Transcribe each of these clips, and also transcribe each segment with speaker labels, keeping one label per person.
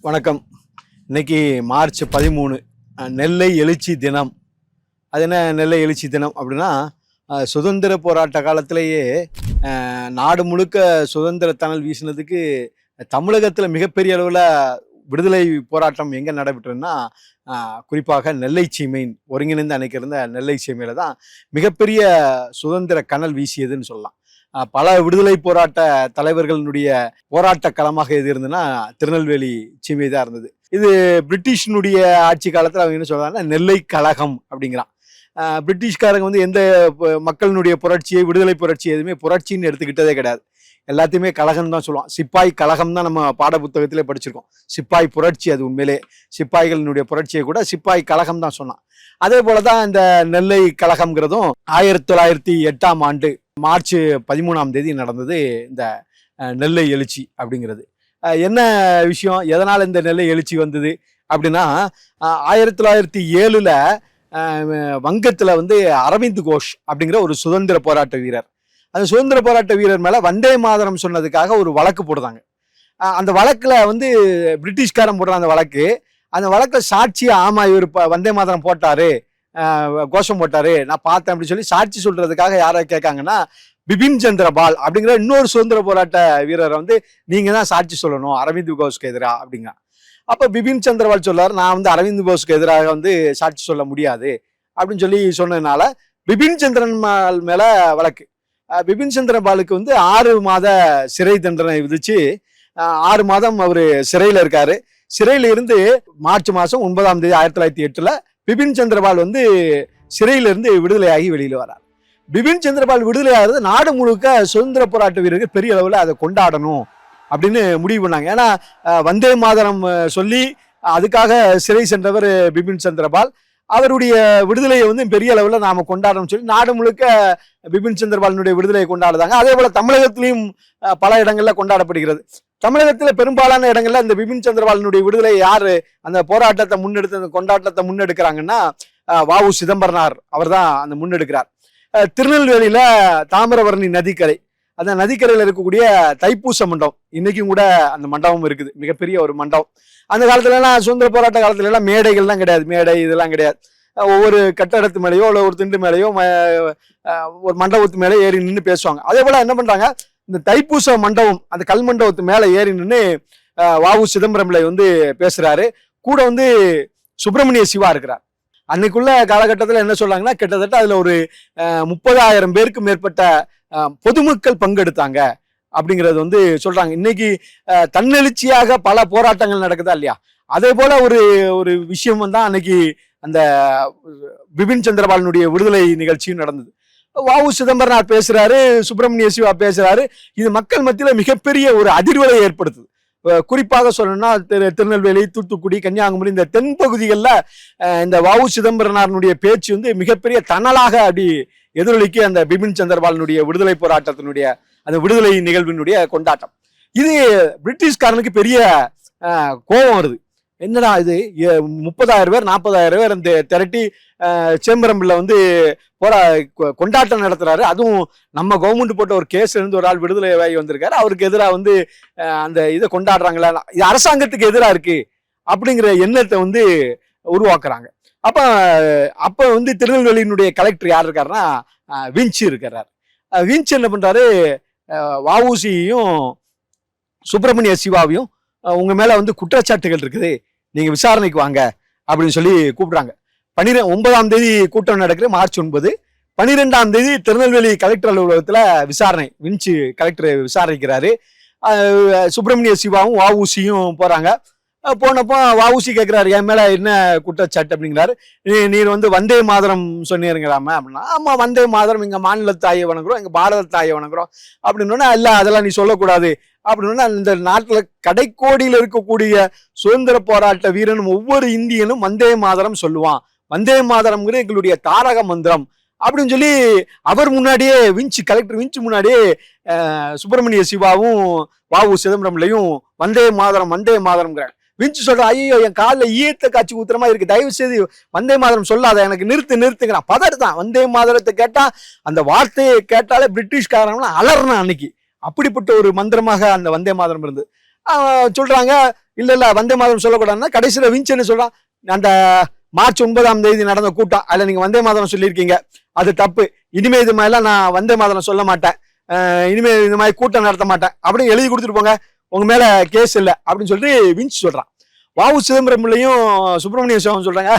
Speaker 1: வணக்கம். இன்னைக்கு மார்ச் 13 நெல்லை எழுச்சி தினம். அது என்ன நெல்லை எழுச்சி தினம் அப்படின்னா, சுதந்திர போராட்ட காலத்திலேயே நாடு முழுக்க சுதந்திர தணல் வீசினதுக்கு தமிழகத்தில் மிகப்பெரிய அளவில் விடுதலை போராட்டம் எங்கே நடைபெற்றதுன்னா, குறிப்பாக நெல்லை சீமையின் ஒருங்கிணைந்து அன்னைக்கு இருந்த நெல்லை சீமையில் தான் மிகப்பெரிய சுதந்திர கனல் வீசியதுன்னு சொல்லலாம். பல விடுதலை போராட்ட தலைவர்களுடைய போராட்ட களமாக எது இருந்ததுன்னா திருநெல்வேலி சீமை தான் இருந்தது. இது பிரிட்டிஷினுடைய ஆட்சி காலத்தில் அவங்க என்ன சொல்றாங்கன்னா நெல்லை கழகம் அப்படிங்கிறான். பிரிட்டிஷ்காரங்க எந்த மக்களினுடைய புரட்சியை விடுதலை புரட்சி எதுவுமே புரட்சின்னு எடுத்துக்கிட்டதே கிடையாது. எல்லாத்தையுமே கழகம் தான் சொல்லுவோம். சிப்பாய் கழகம் தான் நம்ம பாட புத்தகத்திலே படிச்சிருக்கோம். சிப்பாய் புரட்சி அது உண்மையிலே சிப்பாய்களினுடைய புரட்சியை கூட சிப்பாய் கழகம் தான் சொன்னான். அதே போலதான் இந்த நெல்லை கழகம்ங்கிறதும் 1908ஆம் ஆண்டு மார்ச் 13ஆம் தேதி நடந்தது இந்த நெல்லை எழுச்சி அப்படிங்கிறது. என்ன விஷயம், எதனால் இந்த நெல்லை எழுச்சி வந்தது அப்படின்னா, 1907 வங்கத்தில் அரவிந்த் கோஷ் அப்படிங்கிற ஒரு சுதந்திர போராட்ட வீரர், அந்த சுதந்திர போராட்ட வீரர் மேல வந்தே மாதரம் சொன்னதுக்காக ஒரு வழக்கு போடுறாங்க. அந்த வழக்குல பிரிட்டிஷ்காரன் போடுற அந்த வழக்குல சாட்சி, ஆமா இவர் வந்தே மாதரம் போட்டாரு, கோஷம் போட்டாரு, நான் பார்த்தேன் அப்படின்னு சொல்லி சாட்சி சொல்றதுக்காக யாரை கேட்காங்கன்னா பிபின் சந்திர பால் அப்படிங்கிற இன்னொரு சுதந்திர போராட்ட வீரரை நீங்க தான் சாட்சி சொல்லணும் அரவிந்த் கோஷ்க்கு எதிராக அப்படிங்க. அப்ப பிபின் சந்திரபால் சொல்றாரு, நான் அரவிந்த் கோஷ்க்கு எதிராக சாட்சி சொல்ல முடியாது அப்படின்னு சொல்லி சொன்னதுனால பிபின் சந்திரபால் மேல வழக்கு. பிபின் சந்திரபாலுக்கு 6 மாத சிறை தண்டனை விதிச்சு 6 மாதம் அவரு சிறையில இருக்காரு. சிறையில இருந்து மார்ச் மாசம் 9ஆம் தேதி 1908 பிபின் சந்திரபால் சிறையிலிருந்து விடுதலையாகி வெளியில வரார். பிபின் சந்திரபால் விடுதலையாகிறது நாடு முழுக்க சுதந்திர போராட்ட வீரர்கள் பெரிய அளவில் அதை கொண்டாடணும் அப்படின்னு முடிவு பண்ணாங்க. ஏன்னா வந்தே மாதரம் சொல்லி அதுக்காக சிறை சென்றவர் பிபின் சந்திரபால். அவருடைய விடுதலையை பெரிய அளவில் நாம கொண்டாடணும்னு சொல்லி நாடு முழுக்க பிபின் சந்திரபாலினுடைய விடுதலையை கொண்டாடுறாங்க. அதே போல தமிழகத்திலையும் பல இடங்கள்ல கொண்டாடப்படுகிறது. தமிழகத்துல பெரும்பாலான இடங்கள்ல இந்த பிபின் சந்திரபாலினுடைய விடுதலை யாரு அந்த போராட்டத்தை முன்னெடுத்து அந்த கொண்டாட்டத்தை முன்னெடுக்கிறாங்கன்னா வ.உ. சிதம்பரனார் அவர் தான் அந்த முன்னெடுக்கிறார். திருநெல்வேலியில தாமிரபரணி நதிக்கரை, அந்த நதிக்கரையில் இருக்கக்கூடிய தைப்பூச மண்டபம், இன்னைக்கும் கூட அந்த மண்டபம் இருக்குது, மிகப்பெரிய ஒரு மண்டபம். அந்த காலத்துல எல்லாம் சுதந்திர போராட்ட காலத்துல எல்லாம் மேடைகள்லாம் கிடையாது, மேடை இதெல்லாம் கிடையாது. ஒவ்வொரு கட்டடத்து மேலேயோ இல்லை ஒரு திண்டு மேலேயோ ஒரு மண்டபத்து மேலே ஏறி நின்று பேசுவாங்க. அதே போல என்ன பண்றாங்க, இந்த தைப்பூச மண்டபம் அந்த கல் மண்டபத்து மேல ஏறி நின்று வ.உ. சிதம்பரம் பிள்ளை பேசுறாரு. கூட சுப்பிரமணிய சிவா இருக்கிறார். அன்னைக்குள்ள காலகட்டத்தில் என்ன சொல்றாங்கன்னா, கிட்டத்தட்ட அதுல ஒரு 30,000 பேருக்கு மேற்பட்ட பொதுமக்கள் பங்கெடுத்தாங்க அப்படிங்கிறது சொல்றாங்க. இன்னைக்கு தன்னெழுச்சியாக பல போராட்டங்கள் நடக்குதா இல்லையா, அதே போல ஒரு விஷயம் தான் அன்னைக்கு அந்த பிபின் சந்திரபாலினுடைய விடுதலை நிகழ்ச்சியும் நடந்தது. வ.உ. சிதம்பரனார் பேசுறாரு, சுப்பிரமணிய சிவா பேசுறாரு. இது மக்கள் மத்தியில மிகப்பெரிய ஒரு அதிர்வலை ஏற்படுத்துது. குறிப்பாக சொல்லணும்னா திருநெல்வேலி, தூத்துக்குடி, கன்னியாகுமரி இந்த தென் பகுதிகளில் இந்த வ.உ. சிதம்பரனாருடைய பேச்சு மிகப்பெரிய தணலாக அப்படி எதிரொலிக்கு அந்த பிபின் சந்திரபாலினுடைய விடுதலை போராட்டத்தினுடைய அந்த விடுதலை நிகழ்வினுடைய கொண்டாட்டம். இது பிரிட்டிஷ்காரனுக்கு பெரிய கோபம் வருது. என்னடா இது 30,000 பேர் 40,000 பேர் அந்த திரட்டி சேம்பரம்பில் கொண்டாட்டம் நடத்துறாரு. அதுவும் நம்ம கவர்மெண்ட் போட்ட ஒரு கேஸ்ல இருந்து ஒரு ஆள் விடுதலை ஆகி வந்திருக்காரு, அவருக்கு எதிராக அந்த இதை கொண்டாடுறாங்களா, இது அரசாங்கத்துக்கு எதிராக இருக்கு அப்படிங்கிற எண்ணத்தை உருவாக்குறாங்க. அப்ப திருநெல்வேலியினுடைய கலெக்டர் யார் இருக்காருன்னா விஞ்ச் இருக்கிறார். விஞ்ச் என்ன பண்றாரு, வ.உ.சியையும் சுப்பிரமணிய சிவாவையும் உங்க மேல குற்றச்சாட்டுகள் இருக்குது, நீங்க விசாரணைக்கு வாங்க அப்படின்னு சொல்லி கூப்பிடுறாங்க. 9ஆம் தேதி கூட்டம் நடக்குது, மார்ச் 9. 12ஆம் தேதி திருநெல்வேலி கலெக்டர் அலுவலகத்துல விசாரணை, விஞ்ச் கலெக்டர் விசாரிக்கிறாரு. சுப்பிரமணிய சிவாவும் வ.உ.சியும் போறாங்க. போனப்போ வ.உ.சி கேட்கிறாரு, என் மேல என்ன குற்றச்சாட்டு அப்படிங்கிறாரு. நீர் வந்தே மாதரம் சொன்னீருங்கிறாம அப்படின்னா, ஆமா வந்தே மாதரம் எங்க மாநில தாயை வணங்குறோம், எங்க பாரத தாயை வணங்குறோம் அப்படின்னு. இல்ல அதெல்லாம் நீ சொல்லக்கூடாது அப்படின்னு. இந்த நாட்டுல கடைக்கோடியில் இருக்கக்கூடிய சுதந்திர போராட்ட வீரனும் ஒவ்வொரு இந்தியனும் வந்தே மாதரம் சொல்லுவான், வந்தே மாதரம்ங்கிற எங்களுடைய தாரக மந்திரம் அப்படின்னு சொல்லி அவர் முன்னாடியே கலெக்டர் விஞ்ச் முன்னாடியே சுப்பிரமணிய சிவாவும் வ.உ. சிதம்பரம்லையும் வந்தே மாதரம் வந்தே மாதரம்ங்கிறாங்க. விஞ்ச் சொல்ற, ஐயோ என் காலில் ஈயத்தை காட்சி ஊத்துறமா இருக்கு, தயவு செய்து வந்தே மாதரம் சொல்லாத, எனக்கு நிறுத்துங்கிறான். பதறுதான். வந்தே மாதரத்தை கேட்டா அந்த வார்த்தையை கேட்டாலே பிரிட்டிஷ்காரங்களாம் அலறனா அன்னைக்கு. அப்படிப்பட்ட ஒரு மந்திரமாக அந்த வந்தே மாதரம் இருந்து சொல்றாங்க. இல்ல வந்தே மாதரம் சொல்லக்கூடாதுன்னா கடைசியில விஞ்ச் என்ன சொல்றான், அந்த மார்ச் 9ஆம் தேதி நடந்த கூட்டம் அதுல நீங்க வந்தே மாதரம் சொல்லியிருக்கீங்க, அது தப்பு, இனிமே இது மாதிரிலாம் நான் வந்தே மாதரம் சொல்ல மாட்டேன், இனிமே இந்த மாதிரி கூட்டம் நடத்த மாட்டேன் அப்படின்னு எழுதி கொடுத்துட்டு போங்க, உங்க மேல கேஸ் இல்லை அப்படின்னு சொல்லிட்டு விஞ்ச் சொல்றான். வாவு சிதம்பரம் பிள்ளையும் சுப்பிரமணிய சிவம் சொல்றாங்க,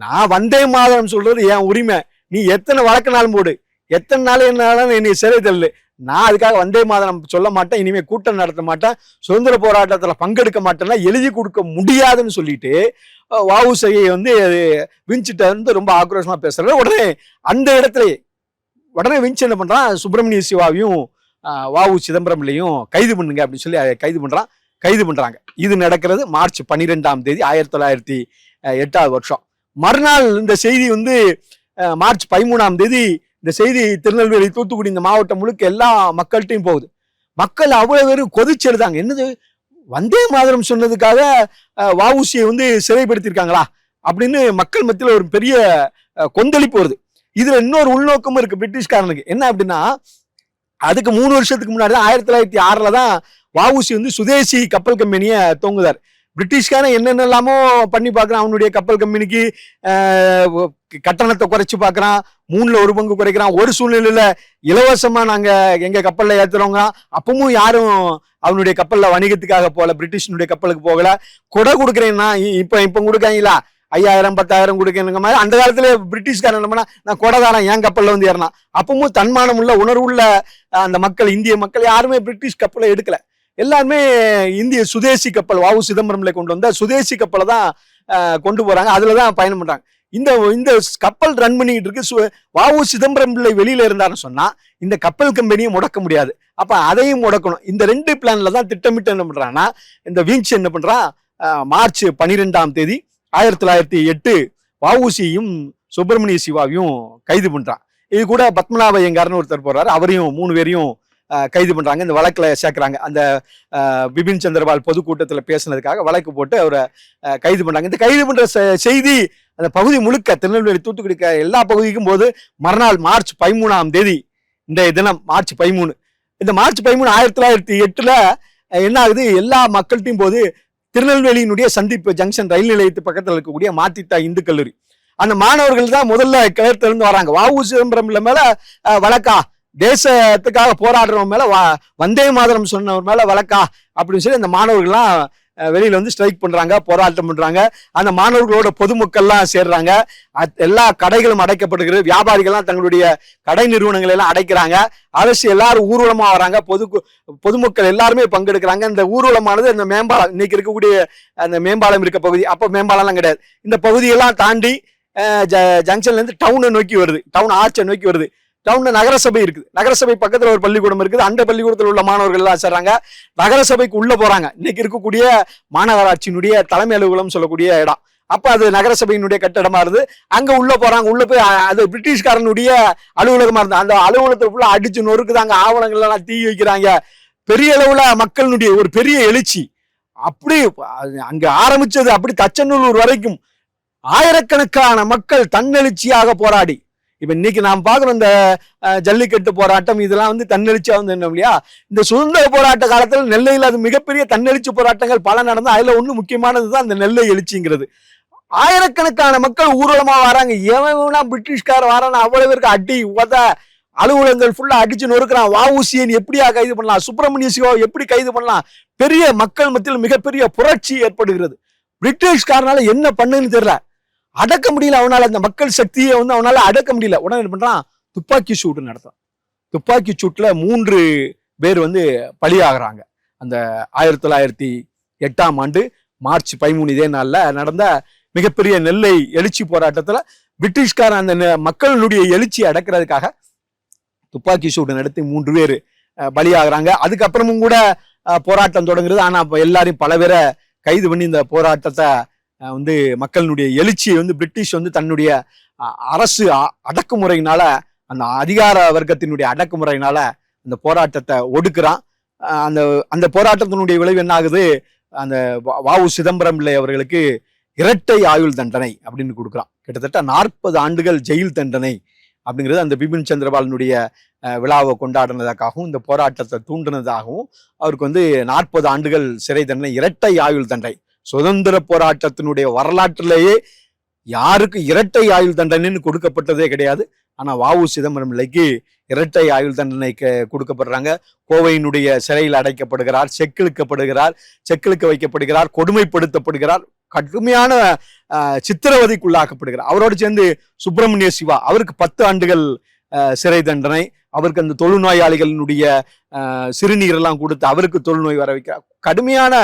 Speaker 1: நான் வந்தே மாதரம் சொல்றது என் உரிமை, நீ எத்தனை வழக்குனாலும் போடு, எத்தனை நாள் என்னாலும் என்னை சிறை தள்ளு, நான் அதுக்காக வந்தே மாதரம் சொல்ல மாட்டேன், இனிமே கூட்டம் நடத்த மாட்டேன், சுதந்திர போராட்டத்துல பங்கெடுக்க மாட்டேன்னா எழுதி கொடுக்க முடியாதுன்னு சொல்லிட்டு வஉசியை வந்து விஞ்சிட்ட இருந்து ரொம்ப ஆக்ரோஷமா பேசுறது. உடனே அந்த இடத்துல உடனே விஞ்ச் என்ன பண்றான், சுப்பிரமணிய சிவாவையும் வாவு சிதம்பரம்லையும் கைது பண்ணுங்க அப்படின்னு சொல்லி கைது பண்றாங்க. இது நடக்கிறது மார்ச் 12ஆம் தேதி 1908 மறுநாள் இந்த செய்தி வந்து மார்ச் 13ஆம் தேதி இந்த செய்தி திருநெல்வேலி, தூத்துக்குடி இந்த மாவட்டம் முழுக்க எல்லா மக்கள்கிட்டையும் போகுது. மக்கள் அவ்வளவு பேரும் கொதிச்சு எழுதாங்க, என்னது வந்தே மாதரம் சொன்னதுக்காக வஉசியை வந்து சிறைப்படுத்திருக்காங்களா அப்படின்னு மக்கள் மத்தியில் ஒரு பெரிய கொந்தளிப்பு வருது. இதுல இன்னொரு உள்நோக்கமும் இருக்கு பிரிட்டிஷ்காரனுக்கு. என்ன அப்படின்னா, அதுக்கு 3 வருஷத்துக்கு முன்னாடி 1906 தான் வஉசி வந்து சுதேசி கப்பல் கம்பெனியை துவங்குதார். பிரிட்டிஷ்காரன் என்னென்னலாமோ பண்ணி பார்க்குறான், அவனுடைய கப்பல் கம்பெனிக்கு கட்டணத்தை குறைச்சு பார்க்குறான், 3ல் 1 பங்கு குறைக்கிறான். ஒரு சூழ்நிலையில இலவசமா நாங்க எங்க கப்பல்ல ஏத்துறவங்க, அப்பவும் யாரும் அவனுடைய கப்பல்ல வணிகத்துக்காக போகல, பிரிட்டிஷனுடைய கப்பலுக்கு போகல. கொடை கொடுக்குறேன்னா இப்ப கொடுக்காங்களா 5000 10,000 கொடுக்கணுங்க மாதிரி அந்த காலத்துல பிரிட்டிஷ்காரன் என்ன பண்ணா, நான் கொடைதாரன் என் கப்பல்ல வந்து ஏறினான். அப்பவும் தன்மானம் உள்ள உணர்வுள்ள அந்த மக்கள், இந்திய மக்கள் யாருமே பிரிட்டிஷ் கப்பலை எடுக்கல, எல்லாருமே இந்திய சுதேசி கப்பல், வாவு சிதம்பரம்ல கொண்டு வந்த சுதேசி கப்பலை தான் கொண்டு போறாங்க, அதுலதான் பயணம் பண்றாங்க. இந்த கப்பல் ரன் பண்ணிட்டு இருக்கு. வாவு சிதம்பரம் பிள்ளை வெளியில இருந்தாருன்னு சொன்னா இந்த கப்பல் கம்பெனியை முடக்க முடியாது, அப்ப அதையும் முடக்கணும். இந்த 2 பிளான்ல தான் திட்டமிட்டு என்ன பண்றான்னா, இந்த விஞ்ச் என்ன பண்றான், மார்ச் 12ஆம் தேதி 1908 வஉசியும் சுப்பிரமணிய சிவாவையும் கைது பண்றான். இது கூட பத்மநாப ஐயங்கார்னு ஒருத்தர் போறாரு, அவரையும் 3 பேரையும் கைது பண்றாங்க, இந்த வழக்குல சேர்க்கிறாங்க. அந்த பிபின் சந்திரபால் பொதுக்கூட்டத்துல பேசினதுக்காக வழக்கு போட்டு அவரை கைது பண்றாங்க. இந்த கைது பண்ற செய்தி அந்த பகுதி முழுக்க, திருநெல்வேலி தூத்துக்குடி எல்லா பகுதிக்கும் போது மறுநாள் மார்ச் 13ஆம் தேதி, இந்த தினம் மார்ச் 13, இந்த மார்ச் 13 1908 என்ன ஆகுது, எல்லா மக்கள்கிட்டையும் போது திருநெல்வேலியினுடைய சந்திப்பு ஜங்ஷன் ரயில் நிலையத்து பக்கத்தில் இருக்கக்கூடிய மாத்தித்தா இந்து கல்லூரி, அந்த மாணவர்கள் தான் முதல்ல கிளர்த்திலிருந்து வராங்க. வாவு சிதம்பரம் மேல வழக்கா, தேசத்துக்காக போராடுறவங்க மேல வந்தே மாதரம் சொன்னவர் மேல வழக்கா அப்படின்னு சொல்லி அந்த மாணவர்கள்லாம் வெளியில வந்து ஸ்ட்ரைக் பண்றாங்க, போராட்டம் பண்றாங்க. அந்த மாணவர்களோட பொதுமக்கள்லாம் சேர்றாங்க, எல்லா கடைகளும் அடைக்கப்படுகிறது, வியாபாரிகள்லாம் தங்களுடைய கடை நிறுவனங்கள் எல்லாம் அடைக்கிறாங்க, அரசு எல்லாரும் ஊர்வலமா வராங்க, பொதுமக்கள் எல்லாருமே பங்கெடுக்கிறாங்க. இந்த ஊர்வலமானது இந்த மேம்பாலம், இன்னைக்கு இருக்கக்கூடிய அந்த மேம்பாலம் இருக்க பகுதி, அப்ப மேம்பாலம்லாம் கிடையாது, இந்த பகுதியெல்லாம் தாண்டி ஜங்ஷன்ல இருந்து டவுனை நோக்கி வருது, டவுன் ஆர்ச்சை நோக்கி வருது. டவுன்ல நகரசபை இருக்குது, நகரசபை பக்கத்துல ஒரு பள்ளிக்கூடம் இருக்குது, அந்த பள்ளிக்கூடத்தில் உள்ள மாணவர்கள் எல்லாம் சேர்றாங்க, நகரசபைக்கு உள்ள போறாங்க. இன்னைக்கு இருக்கக்கூடிய மாநகராட்சியினுடைய தலைமை அலுவலகம் சொல்லக்கூடிய இடம், அப்ப அது நகரசபையினுடைய கட்டடமா இருந்து அங்க உள்ள போறாங்க. உள்ள போய் அது பிரிட்டிஷ்காரனுடைய அலுவலகமா இருந்தா, அந்த அலுவலகத்துக்குள்ள அடிச்சு நொறுக்குதாங்க, ஆவணங்கள் எல்லாம் தீ வைக்கிறாங்க. பெரிய அளவுல மக்களுடைய ஒரு பெரிய எழுச்சி, அப்படி அங்க ஆரம்பிச்சது அப்படி தச்சநல்லூர் வரைக்கும் ஆயிரக்கணக்கான மக்கள் தன்னெழுச்சியாக போராடி. இப்ப இன்னைக்கு நாம் பாக்குறோம் இந்த ஜல்லிக்கட்டு போராட்டம், இதெல்லாம் வந்து தன்னெழுச்சியா வந்து என்ன இல்லையா, இந்த சுதந்திர போராட்ட காலத்துல நெல்லையில் அது மிகப்பெரிய தன்னெழுச்சி போராட்டங்கள் பல நடந்து, அதுல ஒண்ணு முக்கியமானதுதான் இந்த நெல்லை எழுச்சிங்கிறது. ஆயிரக்கணக்கான மக்கள் ஊர்வலமா வராங்க, எவனா பிரிட்டிஷ்கார வரான அவ்வளவு பேருக்கு அடி உத, அலுவலகங்கள் ஃபுல்லா அடிச்சு நொறுக்கிறான். வஉசியை எப்படியா கைது பண்ணலாம், சுப்பிரமணிய சிவாவை எப்படி கைது பண்ணலாம், பெரிய மக்கள் மத்தியில் மிகப்பெரிய புரட்சி ஏற்படுகிறது. பிரிட்டிஷ்காரனால என்ன பண்ணுன்னு தெரியல, அடக்க முடியல அவனால, அந்த மக்கள் சக்தியை வந்து அவனால அடக்க முடியல. உடனே என்ன பண்றான், துப்பாக்கி சூடு நடத்தான். துப்பாக்கி சூட்ல 3 பேர் வந்து பலியாகிறாங்க. அந்த 1908ஆம் ஆண்டு மார்ச் 13 இதே நாள்ல நடந்த மிகப்பெரிய நெல்லை எழுச்சி போராட்டத்துல பிரிட்டிஷ்காரன் அந்த மக்களுடைய எழுச்சியை அடக்கிறதுக்காக துப்பாக்கி சூடு நடத்தி 3 பேர் பலியாகிறாங்க. அதுக்கப்புறமும் கூட போராட்டம் தொடங்குறது. ஆனா எல்லாரையும் பல பேரை கைது பண்ணி இந்த போராட்டத்தை வந்து மக்களுடைய எழுச்சியை வந்து பிரிட்டிஷ் வந்து தன்னுடைய அரசு அடக்குமுறையினால, அந்த அதிகார வர்க்கத்தினுடைய அடக்குமுறையினால அந்த போராட்டத்தை ஒடுக்குறான். அந்த போராட்டத்தினுடைய விளைவு என்ன ஆகுது, அந்த வாவு சிதம்பரம் பிள்ளை அவர்களுக்கு இரட்டை ஆயுள் தண்டனை அப்படின்னு கொடுக்குறான். கிட்டத்தட்ட 40 ஆண்டுகள் ஜெயில் தண்டனை அப்படிங்கிறது அந்த பிபின் சந்திரபாலனுடைய விழாவை கொண்டாடினதுக்காகவும் இந்த போராட்டத்தை தூண்டினதாகவும் அவருக்கு வந்து 40 ஆண்டுகள் சிறை தண்டனை, இரட்டை ஆயுள் தண்டனை. சுதந்திர போராட்டத்தினுடைய வரலாற்றிலேயே யாருக்கு இரட்டை ஆயுள் தண்டனைன்னு கொடுக்கப்பட்டதே கிடையாது. ஆனா வ.உ. சிதம்பரம் பிள்ளைக்கு இரட்டை ஆயுள் தண்டனை கொடுக்கப்படுறாங்க. கோவையினுடைய சிறையில் அடைக்கப்படுகிறார், செக்கிழுக்க வைக்கப்படுகிறார், கொடுமைப்படுத்தப்படுகிறார், கடுமையான சித்திரவதைக்குள்ளாக்கப்படுகிறார். அவரோடு சேர்ந்து சுப்பிரமணிய சிவா, அவருக்கு 10 ஆண்டுகள் சிறை தண்டனை. அவருக்கு அந்த தொழுநோயாளிகளினுடைய சிறுநீரெல்லாம் கொடுத்து அவருக்கு தொழுநோய் வர வைக்கிறார். கடுமையான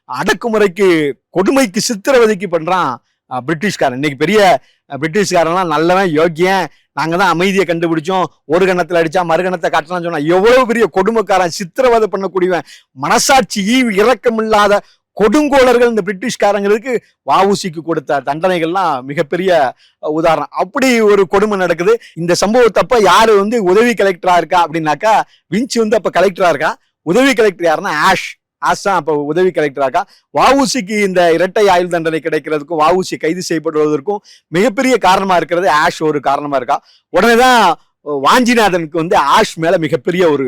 Speaker 1: அடக்குமுறைக்கு, கொடுமைக்கு, சித்திரவதைக்கு பண்றான் பிரிட்டிஷ்காரன். இன்னைக்கு பெரிய பிரிட்டிஷ்காரன்லாம் நல்லவன், யோக்கியன், நாங்க தான் அமைதியை கண்டுபிடிச்சோம், ஒரு கணத்துல அடிச்சா மறுகணத்தை காட்டலாம்னு சொன்னா எவ்வளவு பெரிய கொடுமைக்காரன், சித்திரவதை பண்ணக்கூடியவன், மனசாட்சி இரக்கம் இல்லாத கொடுங்கோளர்கள் இந்த பிரிட்டிஷ்காரங்களுக்கு வ.உ.சிக்கு கொடுத்த தண்டனைகள்லாம் மிகப்பெரிய உதாரணம். அப்படி ஒரு கொடுமை நடக்குது. இந்த சம்பவத்தப்ப யாரு வந்து உதவி கலெக்டரா இருக்கா அப்படின்னாக்கா, விஞ்ச் வந்து அப்ப கலெக்டரா இருக்கா. உதவி கலெக்டர் யாருன்னா ஆஷ் தான் அப்ப உதவி கலெக்டரா இருக்கா. வ.உ.சிக்கு இந்த இரட்டை ஆயுள் தண்டனை கிடைக்கிறதுக்கும் வ.உ.சி கைது செய்யப்படுவதற்கும் மிகப்பெரிய காரணமா இருக்கிறது ஆஷ் ஒரு காரணமா இருக்கா. உடனேதான் வாஞ்சிநாதனுக்கு வந்து ஆஷ் மேல மிகப்பெரிய ஒரு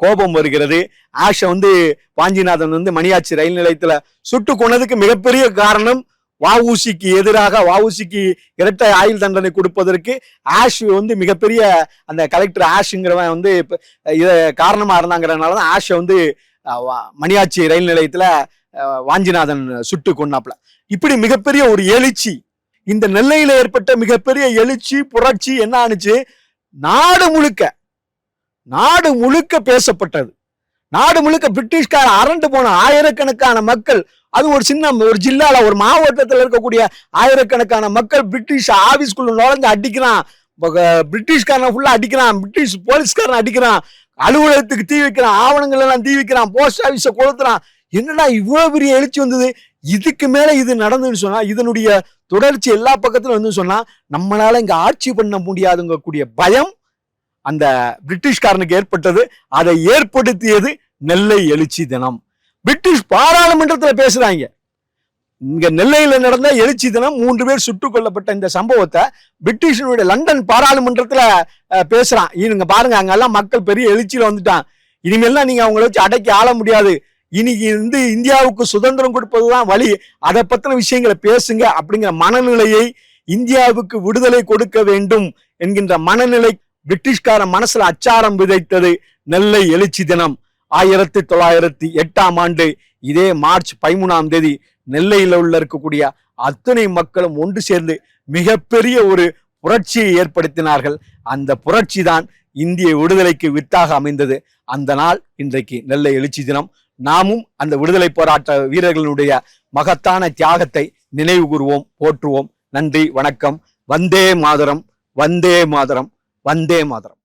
Speaker 1: கோபம் வருகிறது. ஆஷை வந்து வாஞ்சிநாதன் வந்து மணியாச்சி ரயில் நிலையத்துல சுட்டு கொண்டதுக்கு மிகப்பெரிய காரணம் வ.உ.சிக்கு எதிராக, வ.உ.சிக்கு இரட்டை ஆயுள் தண்டனை கொடுப்பதற்கு ஆஷ் வந்து மிகப்பெரிய அந்த கலெக்டர் ஆஷ்ங்கிறவன் வந்து இத காரணமா இருந்தாங்கிறதுனாலதான் ஆஷை வந்து மணியாச்சி ரயில் நிலையத்துல வாஞ்சிநாதன் சுட்டு கொண்டாப்ல. இப்படி மிகப்பெரிய ஒரு எழுச்சி, இந்த நெல்லையில ஏற்பட்ட மிகப்பெரிய எழுச்சி, புரட்சி என்ன ஆனிச்சு, நாடு முழுக்க பேசப்பட்டது. நாடு முழுக்க பிரிட்டிஷ்கார அரண்டு போன ஆயிரக்கணக்கான மக்கள், அது ஒரு சின்ன ஒரு ஜில்லால ஒரு மாவட்டத்தில் இருக்கக்கூடிய ஆயிரக்கணக்கான மக்கள் பிரிட்டிஷ் ஆபீஸ்குள்ள நுழைஞ்சு அடிக்கிறான், பிரிட்டிஷ்காரன் ஃபுல்லா அடிக்கிறான், பிரிட்டிஷ் போலீஸ்காரன் அடிக்கிறான், அலுவலகத்துக்கு தீ வைக்கிறான், ஆவணங்கள் எல்லாம் தீ வைக்கிறான், போஸ்ட் ஆபீஸ கொளுத்துறான். என்னடா இவ்வளவு பெரிய எழுச்சி வந்தது, இதுக்கு மேல இது நடந்துன்னு சொன்னா, இதனுடைய தொடர்ச்சி எல்லா பக்கத்துல வந்து சொன்னா நம்மளால இங்க ஆட்சி பண்ண முடியாதுங்க கூடிய பயம் அந்த பிரிட்டிஷ்காரனுக்கு ஏற்பட்டது. அதை ஏற்படுத்தியது நெல்லை எழுச்சி தினம். பிரிட்டிஷ் பாராளுமன்றத்துல பேசுறாங்க. இங்க நெல்லையில நடந்த எழுச்சி தினம் 3 பேர் சுட்டுக் கொல்லப்பட்ட இந்த சம்பவத்தை பிரிட்டிஷனுடைய லண்டன் பாராளுமன்றத்துல பேசுறான். இங்க பாருங்க, அங்கெல்லாம் மக்கள் பெரிய எழுச்சியில வந்துட்டான், இனிமேல்லாம் நீங்க அவங்கள வச்சு அடக்கி ஆள முடியாது, இன்னைக்கு வந்து இந்தியாவுக்கு சுதந்திரம் கொடுப்பதுதான் வழி, அதை பத்தின விஷயங்களை பேசுங்க அப்படிங்கிற மனநிலையை, இந்தியாவுக்கு விடுதலை கொடுக்க வேண்டும் என்கின்ற மனநிலை பிரிட்டிஷ்கார மனசுல அச்சாரம் விதைத்தது நெல்லை எழுச்சி தினம். 1908ஆம் ஆண்டு இதே மார்ச் 13ஆம் தேதி நெல்லையில உள்ள இருக்கக்கூடிய அத்தனை மக்களும் ஒன்று சேர்ந்து மிகப்பெரிய ஒரு புரட்சியை ஏற்படுத்தினார்கள். அந்த புரட்சி தான் இந்திய விடுதலைக்கு வித்தாக அமைந்தது. அந்த நாள் இன்றைக்கு நெல்லை எழுச்சி தினம். நாமும் அந்த விடுதலை போராட்ட வீரர்களுடைய மகத்தான தியாகத்தை நினைவு கூறுவோம், போற்றுவோம். நன்றி, வணக்கம். வந்தே மாதரம், வந்தே மாதரம், வந்தே மாதரம்.